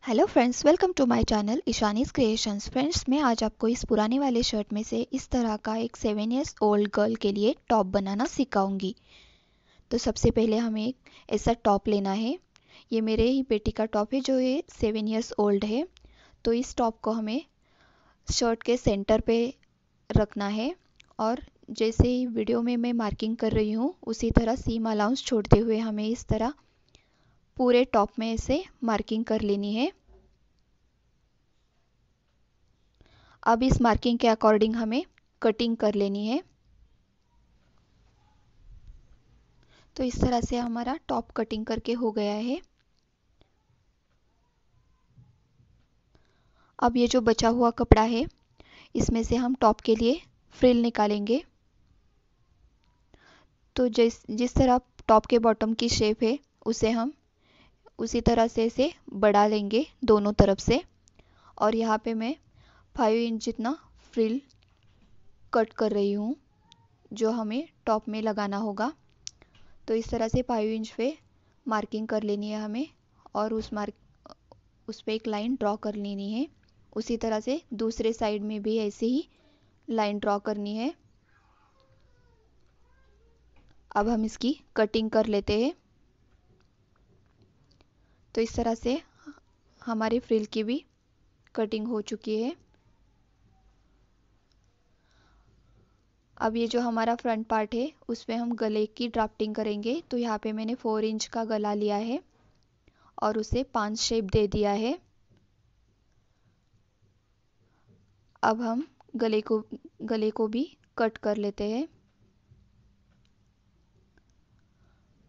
Hello friends, welcome to my channel Ishani's creations. Friends, मैं आज आपको इस पुराने वाले शर्ट में से इस तरह का एक 7 इयर्स ओल्ड गर्ल के लिए टॉप बनाना सिखाऊंगी। तो सबसे पहले हमें एक ऐसा टॉप लेना है। ये मेरे ही बेटी का टॉप है जो ये 7 इयर्स ओल्ड है। तो इस टॉप को हमें शर्ट के सेंटर पे रखना है और जैसे ही वीडियो में मैं मार्किंग कर रही हूँ उसी तरह सीम अलाउंस छोड़ते हुए हमें इस तरह पूरे टॉप में ऐसे मार्किंग कर लेनी है। अब इस मार्किंग के अकॉर्डिंग हमें कटिंग कर लेनी है। तो इस तरह से हमारा टॉप कटिंग करके हो गया है। अब ये जो बचा हुआ कपड़ा है इसमें से हम टॉप के लिए फ्रिल निकालेंगे। तो जिस तरह टॉप के बॉटम की शेप है उसे हम उसी तरह से इसे बढ़ा लेंगे दोनों तरफ से। और यहाँ पे मैं 5 इंच जितना फ्रिल कट कर रही हूँ जो हमें टॉप में लगाना होगा। तो इस तरह से 5 इंच पे मार्किंग कर लेनी है हमें और उस पे एक लाइन ड्रॉ कर लेनी है। उसी तरह से दूसरे साइड में भी ऐसे ही लाइन ड्रॉ करनी है। अब हम इसकी कटिंग कर लेते हैं। तो इस तरह से हमारे फ्रिल की भी कटिंग हो चुकी है। अब ये जो हमारा फ्रंट पार्ट है उसमें हम गले की ड्राफ्टिंग करेंगे। तो यहाँ पे मैंने 4 इंच का गला लिया है और उसे 5 शेप दे दिया है। अब हम गले को भी कट कर लेते हैं।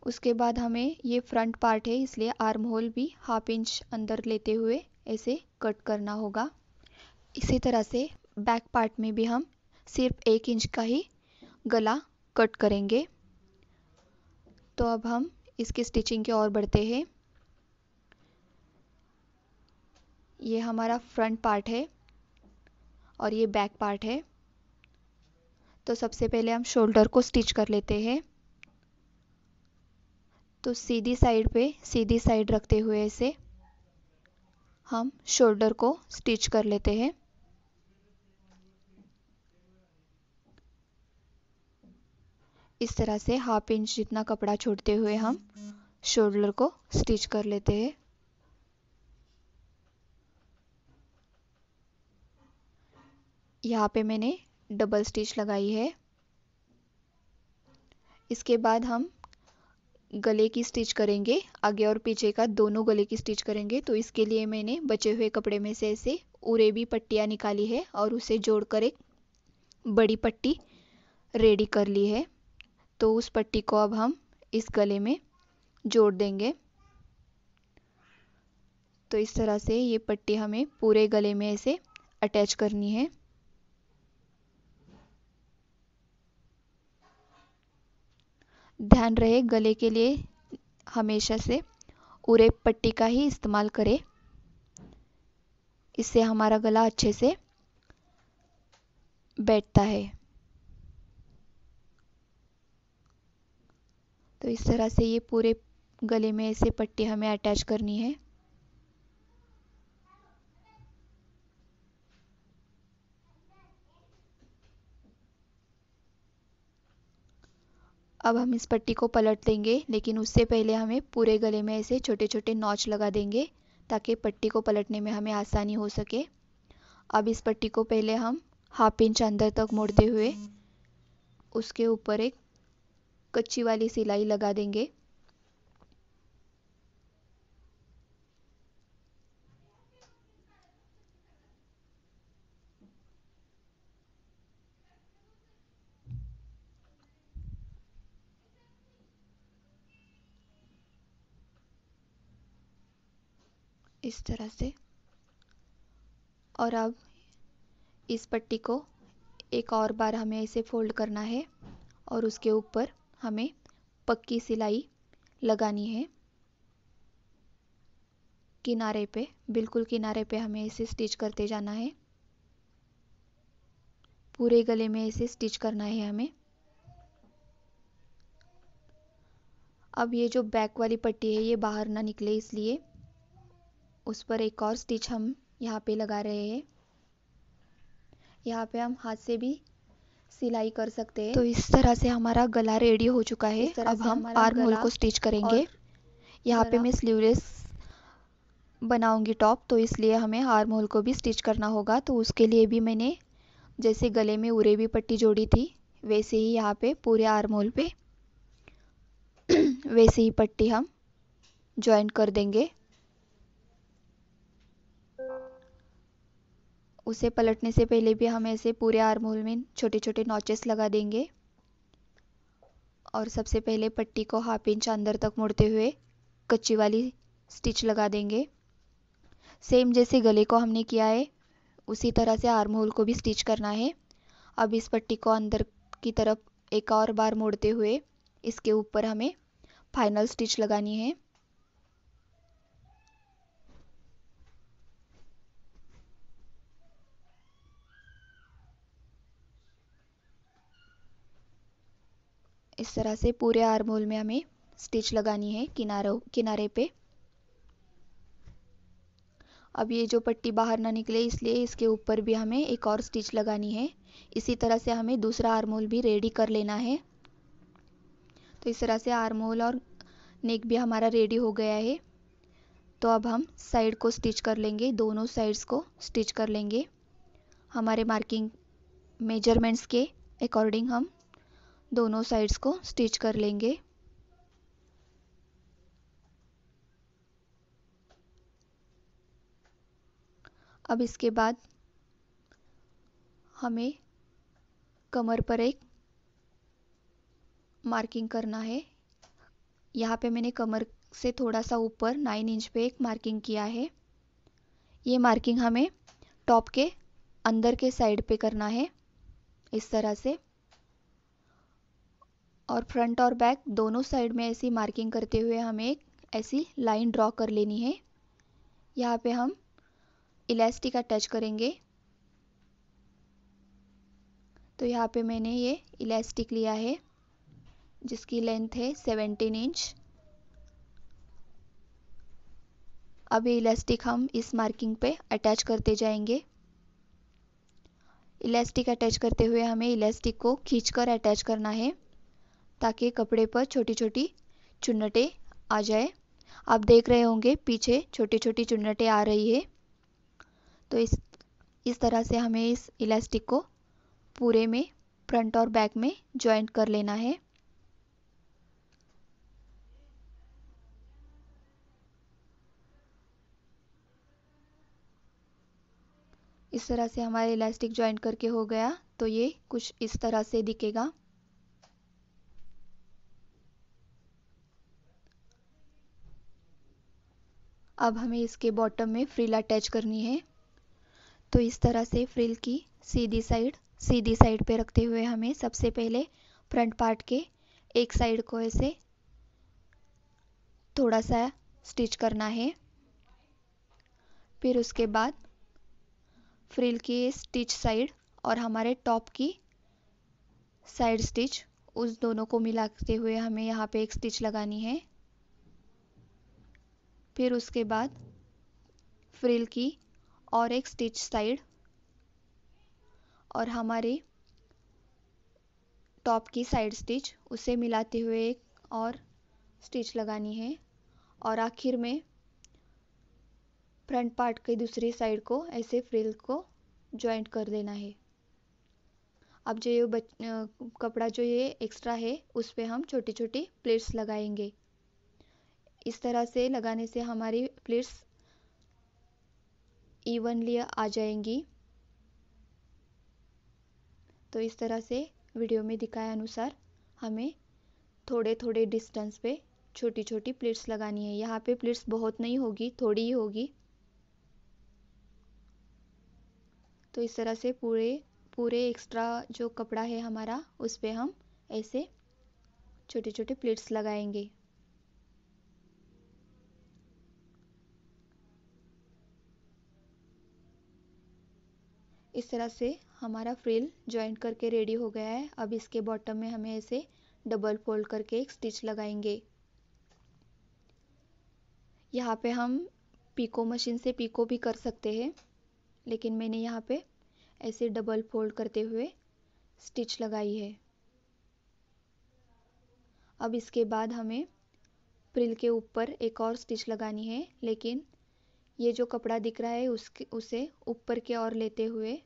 उसके बाद हमें ये फ्रंट पार्ट है इसलिए आर्म होल भी हाफ इंच अंदर लेते हुए ऐसे कट करना होगा। इसी तरह से बैक पार्ट में भी हम सिर्फ 1 इंच का ही गला कट करेंगे। तो अब हम इसकी स्टिचिंग की ओर बढ़ते हैं। ये हमारा फ्रंट पार्ट है और ये बैक पार्ट है। तो सबसे पहले हम शोल्डर को स्टिच कर लेते हैं। तो सीधी साइड रखते हुए इसे हम शोल्डर को स्टिच कर लेते हैं। इस तरह से हाफ इंच जितना कपड़ा छोड़ते हुए हम शोल्डर को स्टिच कर लेते हैं। यहाँ पे मैंने डबल स्टिच लगाई है। इसके बाद हम गले की स्टिच करेंगे, आगे और पीछे का दोनों गले की स्टिच करेंगे। तो इसके लिए मैंने बचे हुए कपड़े में से ऐसे उरेबी पट्टियाँ निकाली है और उसे जोड़कर एक बड़ी पट्टी रेडी कर ली है। तो उस पट्टी को अब हम इस गले में जोड़ देंगे। तो इस तरह से ये पट्टी हमें पूरे गले में ऐसे अटैच करनी है। ध्यान रहे गले के लिए हमेशा से उरेब पट्टी का ही इस्तेमाल करें, इससे हमारा गला अच्छे से बैठता है। तो इस तरह से ये पूरे गले में ऐसे पट्टी हमें अटैच करनी है। अब हम इस पट्टी को पलट देंगे, लेकिन उससे पहले हमें पूरे गले में ऐसे छोटे छोटे नॉच लगा देंगे ताकि पट्टी को पलटने में हमें आसानी हो सके। अब इस पट्टी को पहले हम हाफ इंच अंदर तक मोड़ते हुए उसके ऊपर एक कच्ची वाली सिलाई लगा देंगे। इस तरह से। और अब इस पट्टी को एक और बार हमें ऐसे फोल्ड करना है और उसके ऊपर हमें पक्की सिलाई लगानी है। किनारे पे, बिल्कुल किनारे पे हमें इसे स्टिच करते जाना है। पूरे गले में इसे स्टिच करना है हमें। अब ये जो बैक वाली पट्टी है ये बाहर ना निकले इसलिए उस पर एक और स्टिच हम यहाँ पे लगा रहे हैं। यहाँ पे हम हाथ से भी सिलाई कर सकते हैं। तो इस तरह से हमारा गला रेडी हो चुका है। अब हम आर्म होल को स्टिच करेंगे। यहाँ पे मैं स्लीवलेस बनाऊंगी टॉप, तो इसलिए हमें आर्म होल को भी स्टिच करना होगा। तो उसके लिए भी मैंने जैसे गले में उरेबी पट्टी जोड़ी थी, वैसे ही यहाँ पे पूरे आर्म होल पे वैसे ही पट्टी हम ज्वाइन कर देंगे। उसे पलटने से पहले भी हम ऐसे पूरे आर्म होल में छोटे छोटे नॉचेस लगा देंगे। और सबसे पहले पट्टी को 1/2 इंच अंदर तक मोड़ते हुए कच्ची वाली स्टिच लगा देंगे। सेम जैसे गले को हमने किया है उसी तरह से आर्म होल को भी स्टिच करना है। अब इस पट्टी को अंदर की तरफ एक और बार मोड़ते हुए इसके ऊपर हमें फाइनल स्टिच लगानी है। इस तरह से पूरे आर्म होल में हमें स्टिच लगानी है किनारे पे। अब ये जो पट्टी बाहर ना निकले इसलिए इसके ऊपर भी हमें एक और स्टिच लगानी है। इसी तरह से हमें दूसरा आर्म होल भी रेडी कर लेना है। तो इस तरह से आर्म होल और नेक भी हमारा रेडी हो गया है। तो अब हम साइड को स्टिच कर लेंगे, दोनों साइड्स को स्टिच कर लेंगे। हमारे मार्किंग मेजरमेंट्स के अकॉर्डिंग हम दोनों साइड्स को स्टिच कर लेंगे। अब इसके बाद हमें कमर पर एक मार्किंग करना है। यहाँ पे मैंने कमर से थोड़ा सा ऊपर 9 इंच पे एक मार्किंग किया है। ये मार्किंग हमें टॉप के अंदर के साइड पे करना है इस तरह से। और फ्रंट और बैक दोनों साइड में ऐसी मार्किंग करते हुए हमें एक ऐसी लाइन ड्रॉ कर लेनी है। यहाँ पे हम इलास्टिक अटैच करेंगे। तो यहाँ पे मैंने ये इलास्टिक लिया है जिसकी लेंथ है 17 इंच। अब ये इलास्टिक हम इस मार्किंग पे अटैच करते जाएंगे। इलास्टिक अटैच करते हुए हमें इलास्टिक को खींचकर अटैच करना है ताकि कपड़े पर छोटी छोटी चुन्नटें आ जाए। आप देख रहे होंगे पीछे छोटी छोटी चुन्नटें आ रही है। तो इस तरह से हमें इस इलास्टिक को पूरे में फ्रंट और बैक में जॉइंट कर लेना है। इस तरह से हमारा इलास्टिक जॉइंट करके हो गया। तो ये कुछ इस तरह से दिखेगा। अब हमें इसके बॉटम में फ्रिल अटैच करनी है। तो इस तरह से फ्रिल की सीधी साइड पे रखते हुए हमें सबसे पहले फ्रंट पार्ट के एक साइड को ऐसे थोड़ा सा स्टिच करना है। फिर उसके बाद फ्रिल की स्टिच साइड और हमारे टॉप की साइड स्टिच उस दोनों को मिलाते हुए हमें यहाँ पे एक स्टिच लगानी है। फिर उसके बाद फ्रिल की और एक स्टिच साइड और हमारे टॉप की साइड स्टिच उसे मिलाते हुए एक और स्टिच लगानी है। और आखिर में फ्रंट पार्ट की दूसरी साइड को ऐसे फ्रिल को जॉइंट कर देना है। अब जो ये कपड़ा जो ये एक्स्ट्रा है उस पे हम छोटी छोटी प्लेट्स लगाएंगे। इस तरह से लगाने से हमारी प्लेट्स इवनली आ जाएंगी। तो इस तरह से वीडियो में दिखाए अनुसार हमें थोड़े थोड़े डिस्टेंस पे छोटी छोटी प्लेट्स लगानी है। यहाँ पे प्लेट्स बहुत नहीं होगी, थोड़ी ही होगी। तो इस तरह से पूरे एक्स्ट्रा जो कपड़ा है हमारा उस पे हम ऐसे छोटे छोटे प्लेट्स लगाएंगे। इस तरह से हमारा फ्रिल जॉइंट करके रेडी हो गया है। अब इसके बॉटम में हमें ऐसे डबल फोल्ड करके एक स्टिच लगाएंगे। यहाँ पे हम पीको मशीन से पीको भी कर सकते हैं, लेकिन मैंने यहाँ पे ऐसे डबल फोल्ड करते हुए स्टिच लगाई है। अब इसके बाद हमें फ्रिल के ऊपर एक और स्टिच लगानी है, लेकिन ये जो कपड़ा दिख रहा है उसे ऊपर की ओर लेते हुए,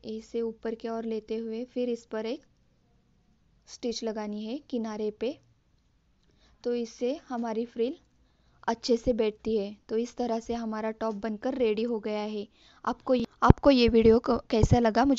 इसे ऊपर की ओर लेते हुए फिर इस पर एक स्टिच लगानी है किनारे पे, तो इससे हमारी फ्रिल अच्छे से बैठती है। तो इस तरह से हमारा टॉप बनकर रेडी हो गया है। आपको ये वीडियो कैसा लगा मुझे